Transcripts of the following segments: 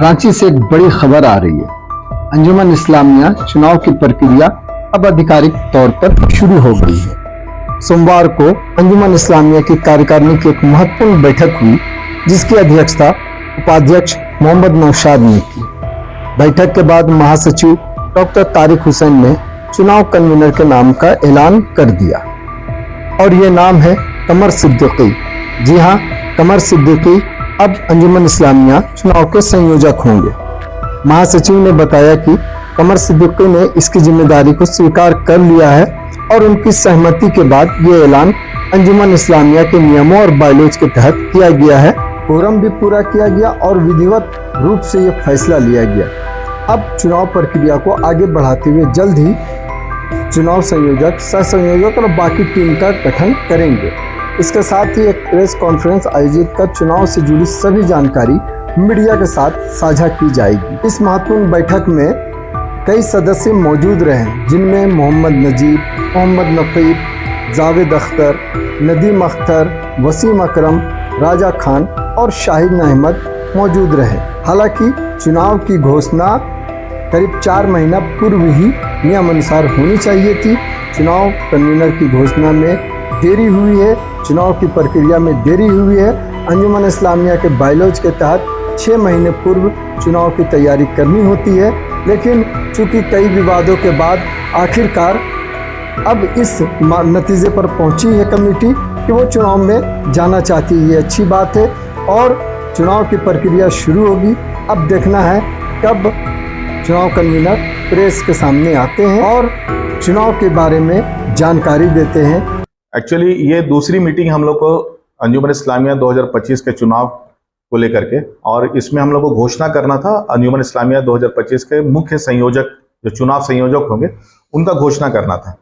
रांची से एक बड़ी खबर आ रही है। अंजुमन इस्लामिया चुनाव की प्रक्रिया अब आधिकारिक तौर पर शुरू हो गई है। सोमवार को अंजुमन इस्लामिया की कार्यकारिणी की एक महत्वपूर्ण बैठक हुई, जिसकी अध्यक्षता उपाध्यक्ष मोहम्मद नौशाद ने की। बैठक के बाद महासचिव डॉक्टर तारिक हुसैन ने चुनाव कन्वीनर के नाम का ऐलान कर दिया और ये नाम है कमर सिद्दीकी। जी हाँ, कमर सिद्दीकी अब अंजुमन इस्लामिया चुनाव के संयोजक होंगे। महासचिव ने बताया कि कमर सिद्दीकी ने इसकी जिम्मेदारी को स्वीकार कर लिया है और उनकी सहमति के बाद ये ऐलान अंजुमन इस्लामिया के नियमों और बायलॉज के तहत किया गया है। कोरम भी पूरा किया गया और विधिवत रूप से ये फैसला लिया गया। अब चुनाव प्रक्रिया को आगे बढ़ाते हुए जल्द ही चुनाव संयोजक, सह संयोजक और बाकी टीम का गठन करेंगे। इसके साथ ही एक प्रेस कॉन्फ्रेंस आयोजित कर चुनाव से जुड़ी सभी जानकारी मीडिया के साथ साझा की जाएगी। इस महत्वपूर्ण बैठक में कई सदस्य मौजूद रहे, जिनमें मोहम्मद नजीब, मोहम्मद नकीब, जावेद अख्तर, नदीम अख्तर, वसीम अकरम, राजा खान और शाहीन अहमद मौजूद रहे। हालांकि चुनाव की घोषणा करीब 4 महीना पूर्व ही नियम अनुसार होनी चाहिए थी। चुनाव कन्वीनर की घोषणा में देरी हुई है, चुनाव की प्रक्रिया में देरी हुई है। अंजुमन इस्लामिया के बायलॉज के तहत 6 महीने पूर्व चुनाव की तैयारी करनी होती है, लेकिन चूंकि कई विवादों के बाद आखिरकार अब इस नतीजे पर पहुंची है कमेटी कि वो चुनाव में जाना चाहती है। ये अच्छी बात है और चुनाव की प्रक्रिया शुरू होगी। अब देखना है कब चुनाव कन्वीनर प्रेस के सामने आते हैं और चुनाव के बारे में जानकारी देते हैं। एक्चुअली ये दूसरी मीटिंग हम लोग को अंजुमन इस्लामिया 2025 के चुनाव को लेकर के, और इसमें हम लोग को घोषणा करना था अंजुमन इस्लामिया 2025 के मुख्य संयोजक, जो चुनाव संयोजक होंगे, उनका घोषणा करना था।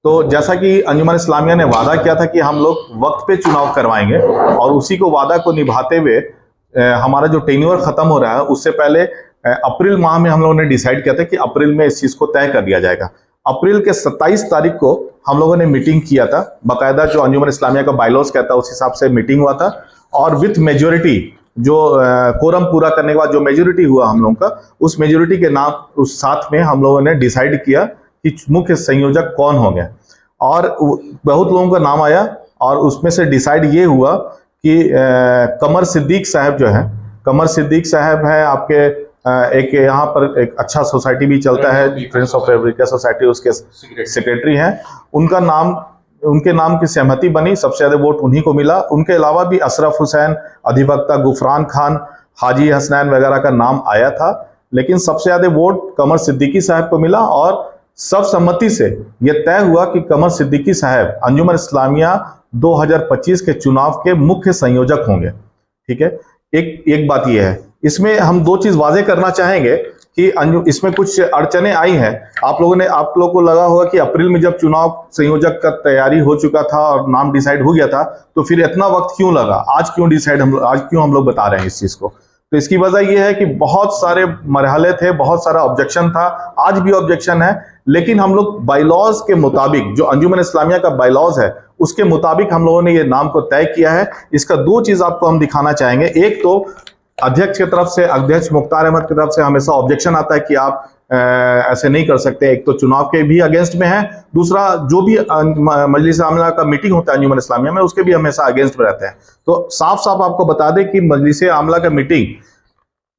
तो जैसा कि अंजुमन इस्लामिया ने वादा किया था कि हम लोग वक्त पे चुनाव करवाएंगे, और उसी को वादा को निभाते हुए हमारा जो टेन्योर खत्म हो रहा है, उससे पहले अप्रैल माह में हम लोगों ने डिसाइड किया था कि अप्रैल में इस चीज को तय कर दिया जाएगा। अप्रैल के 27 तारीख को हम लोगों ने मीटिंग किया था। बाकायदा जो अंजुमन इस्लामिया का बायलॉज कहता है उस हिसाब से मीटिंग हुआ था, और विथ मेजोरिटी जो कोरम पूरा करने के बाद जो मेजोरिटी हुआ हम लोगों का, उस मेजोरिटी के नाम उस साथ में हम लोगों ने डिसाइड किया कि मुख्य संयोजक कौन होंगे, और बहुत लोगों का नाम आया और उसमें से डिसाइड ये हुआ कि कमर सिद्दीक साहब जो है, कमर सिद्दीक साहब है आपके एक यहाँ पर एक अच्छा सोसाइटी भी चलता है, फ्रेंड्स ऑफ अफ्रीका सोसाइटी, उसके सेक्रेटरी हैं। उनके नाम की सहमति बनी, सबसे ज्यादा वोट उन्हीं को मिला। उनके अलावा भी अशरफ हुसैन, अधिवक्ता गुफरान खान, हाजी हसनैन वगैरह का नाम आया था, लेकिन सबसे ज्यादा वोट कमर सिद्दीकी साहब को मिला, और सर्वसम्मति से यह तय हुआ कि कमर सिद्दीकी साहब अंजुमन इस्लामिया 2025 के चुनाव के मुख्य संयोजक होंगे। ठीक है, एक बात यह है, इसमें हम 2 चीज वाजे करना चाहेंगे कि इसमें कुछ अड़चने आई हैं। आप लोगों को लगा होगा कि अप्रैल में जब चुनाव संयोजक का तैयारी हो चुका था और नाम डिसाइड हो गया था, तो फिर इतना वक्त क्यों लगा, आज क्यों हम लोग बता रहे हैं इस चीज को। तो इसकी वजह यह है कि बहुत सारे मरहले थे, बहुत सारा ऑब्जेक्शन था, आज भी ऑब्जेक्शन है, लेकिन हम लोग बायलॉज के मुताबिक, जो अंजुमन इस्लामिया का बायलॉज है उसके मुताबिक हम लोगों ने ये नाम को तय किया है। इसका 2 चीज आपको हम दिखाना चाहेंगे। एक तो अध्यक्ष की तरफ से, अध्यक्ष मुख्तार अहमद की तरफ से हमेशा ऑब्जेक्शन आता है कि आप ऐसे नहीं कर सकते। एक तो चुनाव के भी अगेंस्ट में है, दूसरा जो भी मजलिस आमला का मीटिंग होता है अंजुमन इस्लामिया में, उसके भी हमेशा अगेंस्ट में रहते हैं। तो साफ साफ आपको बता दें कि मजलिस आमला का मीटिंग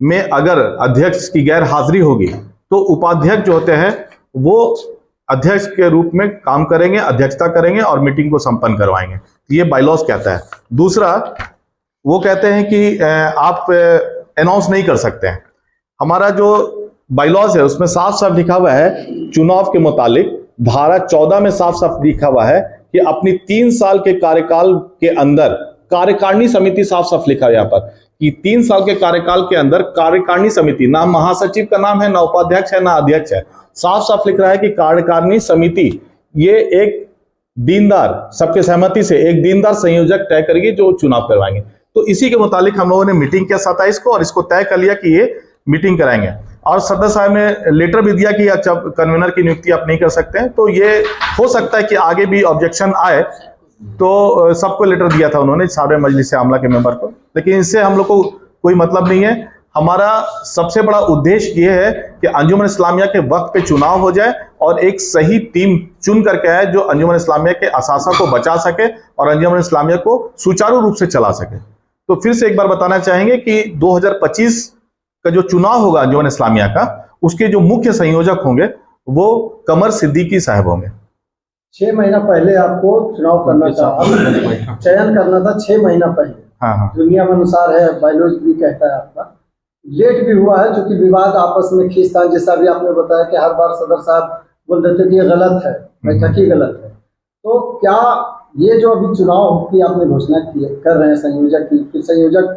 में अगर अध्यक्ष की गैर हाजिरी होगी तो उपाध्यक्ष जो होते हैं वो अध्यक्ष के रूप में काम करेंगे, अध्यक्षता करेंगे और मीटिंग को संपन्न करवाएंगे। ये बायलॉज कहता है। दूसरा, वो कहते हैं कि आप अनाउंस नहीं कर सकते हैं। हमारा जो बायलॉज है उसमें साफ साफ लिखा हुआ है, चुनाव के मुतालिक धारा 14 में साफ साफ लिखा हुआ है कि अपनी 3 साल के कार्यकाल के अंदर कार्यकारिणी समिति, साफ साफ लिखा है यहाँ पर कि 3 साल के कार्यकाल के अंदर कार्यकारिणी समिति, ना महासचिव का नाम है, ना उपाध्यक्ष है, ना अध्यक्ष है, साफ साफ लिख रहा है कि कार्यकारिणी समिति ये एक दीनदार, सबके सहमति से एक दीनदार संयोजक तय करेगी जो चुनाव करवाएंगे। तो इसी के मुताबिक हम लोगों ने मीटिंग किया 27 को, और इसको तय कर लिया कि ये मीटिंग कराएंगे। और सदर साहब ने लेटर भी दिया कि अच्छा कन्वीनर की नियुक्ति आप नहीं कर सकते हैं। तो ये हो सकता है कि आगे भी ऑब्जेक्शन आए, तो सबको लेटर दिया था उन्होंने, सारे मजलिस आमला के मेंबर को, लेकिन इससे हम लोग को कोई मतलब नहीं है। हमारा सबसे बड़ा उद्देश्य ये है कि अंजुमन इस्लामिया के वक्त पे चुनाव हो जाए और एक सही टीम चुन करके आए जो अंजुमन इस्लामिया के असासा को बचा सके और अंजुमन इस्लामिया को सुचारू रूप से चला सके। तो फिर से एक बार बताना चाहेंगे कि 2025 का जो चुनाव होगा अंजुमन इस्लामिया का, उसके जो मुख्य संयोजक होंगे वो कमर सिद्दीकी साहब होंगे। 6 महीना पहले आपको चुनाव करना था, चयन करना था 6 महीना पहले। हाँ। दुनिया में अनुसार है, बायोलॉज भी कहता है आपका लेट भी हुआ है, क्योंकि विवाद आपस में खींचतान, जैसा भी आपने बताया कि हर बार सदर साहब बोल देते कि ये गलत है, बैठक ही गलत है। तो क्या ये जो अभी चुनाव की आपने घोषणा की कर रहे हैं संयोजक की, फिर संयोजक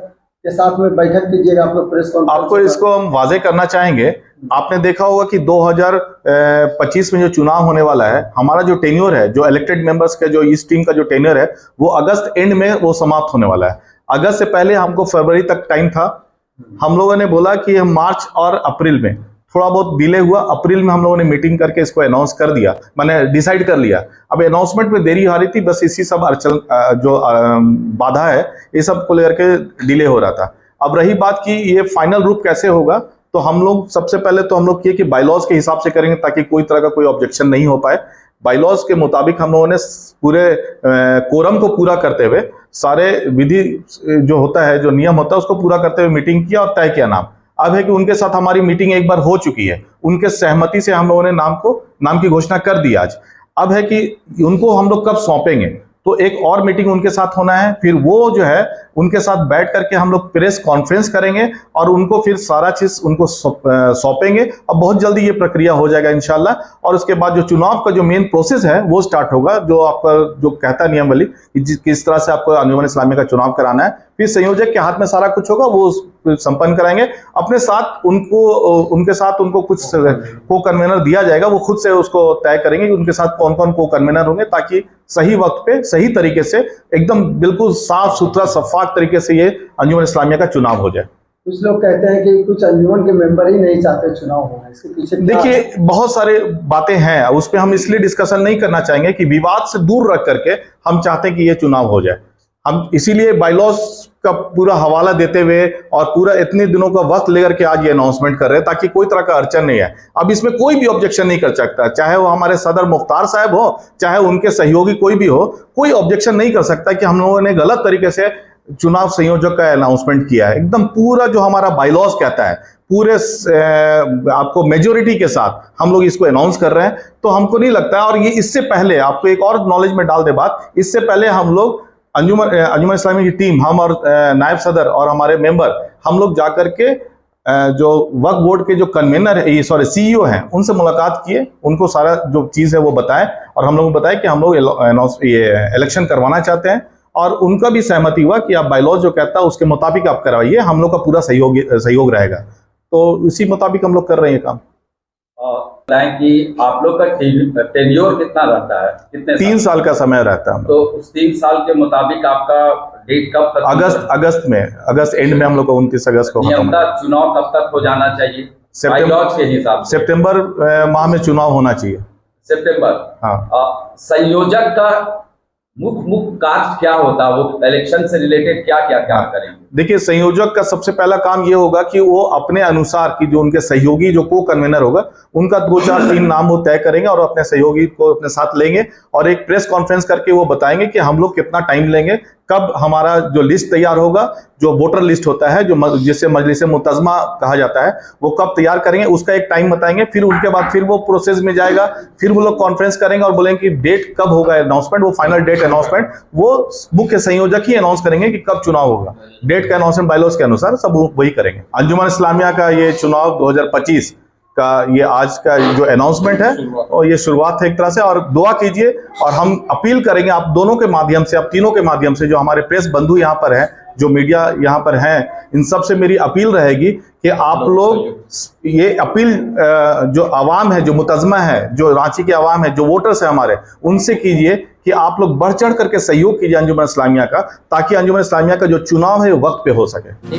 के साथ में बैठक कीजिएगा आप लोग प्रेस कॉन्फ्रेंस? आपको इसको हम वाजे करना चाहेंगे, आपने देखा होगा कि 2025 में जो चुनाव होने वाला है, हमारा जो टेन्योर है, जो इलेक्टेड मेंबर्स का जो इस टीम का जो टेन्योर है, वो अगस्त एंड में वो समाप्त होने वाला है। अगस्त से पहले हमको फरवरी तक टाइम था। हम लोगों ने बोला कि हम मार्च और अप्रैल में, थोड़ा बहुत डिले हुआ, अप्रैल में हम लोगों ने मीटिंग करके इसको अनाउंस कर दिया, मैंने डिसाइड कर लिया। अब अनाउंसमेंट में देरी आ रही थी, बस इसी सब जो बाधा है, ये सब को लेकर के डिले हो रहा था। अब रही बात कि ये फाइनल रूप कैसे होगा, तो हम लोग सबसे पहले तो हम लोग किए कि बाइलॉज के हिसाब से करेंगे ताकि कोई तरह का कोई ऑब्जेक्शन नहीं हो पाए। बाइलॉज के मुताबिक हम लोगों ने पूरे कोरम को पूरा करते हुए, सारे विधि जो होता है, जो नियम होता है, उसको पूरा करते हुए मीटिंग किया और तय किया नाम। अब है कि उनके साथ हमारी मीटिंग एक बार हो चुकी है, उनके सहमति से हम लोगों ने नाम की घोषणा कर दी आज। अब है कि उनको हम लोग कब सौंपेंगे, तो एक और मीटिंग उनके साथ होना है, फिर वो जो है उनके साथ बैठ करके हम लोग प्रेस कॉन्फ्रेंस करेंगे और उनको फिर सारा चीज उनको सौंपेंगे। अब बहुत जल्दी ये प्रक्रिया हो जाएगा इंशाल्लाह। और उसके बाद जो चुनाव का जो मेन प्रोसेस है वो स्टार्ट होगा, जो आपका जो कहता है नियमावली किस तरह से आपको अंजुमन इस्लामिया का चुनाव कराना है। फिर संयोजक के हाथ में सारा कुछ होगा, वो संपन्न कराएंगे। अपने साथ उनके साथ उनको कुछ को कन्वेनर दिया जाएगा, वो खुद से उसको तय करेंगे कि उनके साथ कौन कौन को कन्वेनर होंगे, ताकि सही वक्त पे सही तरीके से एकदम बिल्कुल साफ सुथरा शफाफ तरीके से ये अंजुमन इस्लामिया का चुनाव हो जाए। कुछ लोग कहते हैं कि कुछ अंजुमन के मेंबर ही नहीं चाहते चुनाव होना, इसके पीछे देखिए बहुत सारे बातें हैं, उस पर हम इसलिए डिस्कशन नहीं करना चाहेंगे कि विवाद से दूर रख करके हम चाहते हैं कि ये चुनाव हो जाए। हम इसीलिए बाइलॉज का पूरा हवाला देते हुए और पूरा इतने दिनों का वक्त लेकर के आज ये अनाउंसमेंट कर रहे हैं, ताकि कोई तरह का अड़चन नहीं है। अब इसमें कोई भी ऑब्जेक्शन नहीं कर सकता, चाहे वो हमारे सदर मुख्तार साहब हो, चाहे उनके सहयोगी कोई भी हो, कोई ऑब्जेक्शन नहीं कर सकता कि हम लोगों ने गलत तरीके से चुनाव संयोजक का अनाउंसमेंट किया है। एकदम पूरा जो हमारा बाइलॉज कहता है, पूरे आपको मेजोरिटी के साथ हम लोग इसको अनाउंस कर रहे हैं। तो हमको नहीं लगता है, और ये इससे पहले आपको एक और नॉलेज में डाल दे बात, इससे पहले हम लोग अंजुमन इस्लामी की टीम, हम और नायब सदर और हमारे मेंबर, हम लोग जाकर के जो वक्फ बोर्ड के जो कन्वेनर सीईओ हैं, उनसे मुलाकात किए, उनको सारा जो चीज़ है वो बताएं, और हम लोग बताएं कि हम लोग इलेक्शन करवाना चाहते हैं, और उनका भी सहमति हुआ कि आप बाइलॉज जो कहता है उसके मुताबिक आप करवाइए, हम लोग का पूरा सहयोग रहेगा। तो इसी मुताबिक हम लोग कर रहे हैं काम। बताएं कि आप लोग का टेन्योर कितना रहता है, कितने 3 साल का समय रहता है। तो उस 3 साल के मुताबिक आपका डेट कब तक? अगस्त एंड में हम लोग को 29 अगस्त को चुनाव कब तक हो जाना चाहिए बाइलॉज के हिसाब से? सितंबर माह में चुनाव होना चाहिए। सितंबर। हाँ। संयोजक का मुख्य कार्य क्या होता है, वो इलेक्शन से रिलेटेड क्या क्या करेंगे? देखिए, संयोजक का सबसे पहला काम ये होगा कि वो अपने अनुसार की जो उनके सहयोगी जो को कन्वेनर होगा, उनका 2 4 3 नाम वो तय करेंगे और अपने सहयोगी को अपने साथ लेंगे, और एक प्रेस कॉन्फ्रेंस करके वो बताएंगे कि हम लोग कितना टाइम लेंगे, कब हमारा जो लिस्ट तैयार होगा, जो वोटर लिस्ट होता है, जो जिसे मजलिस मुतज़मा कहा जाता है, वो कब तैयार करेंगे, उसका एक टाइम बताएंगे। फिर उनके बाद फिर वो प्रोसेस में जाएगा, फिर वो लोग कॉन्फ्रेंस करेंगे और बोलेंगे कि डेट कब होगा अनाउंसमेंट, वो फाइनल डेट अनाउंसमेंट वो मुख्य संयोजक ही अनाउंस करेंगे कि कब चुनाव होगा। डेट का अनाउंसमेंट बाइलॉज के अनुसार सब वही करेंगे। अंजुमन इस्लामिया का ये चुनाव 2025 का ये आज का जो अनाउंसमेंट है, और ये शुरुआत है एक तरह से। और दुआ कीजिए, और हम अपील करेंगे आप दोनों के माध्यम से, आप तीनों के माध्यम से, जो हमारे प्रेस बंधु यहाँ पर हैं, जो मीडिया यहाँ पर हैं, इन सब से मेरी अपील रहेगी कि आप लोग ये अपील जो आवाम है, जो मुतज़मा है, जो रांची के आवाम है, जो वोटर्स है हमारे, उनसे कीजिए कि आप लोग बढ़ चढ़ करके सहयोग कीजिए अंजुमन इस्लामिया का, ताकि अंजुमन इस्लामिया का जो चुनाव है वक्त पे हो सके।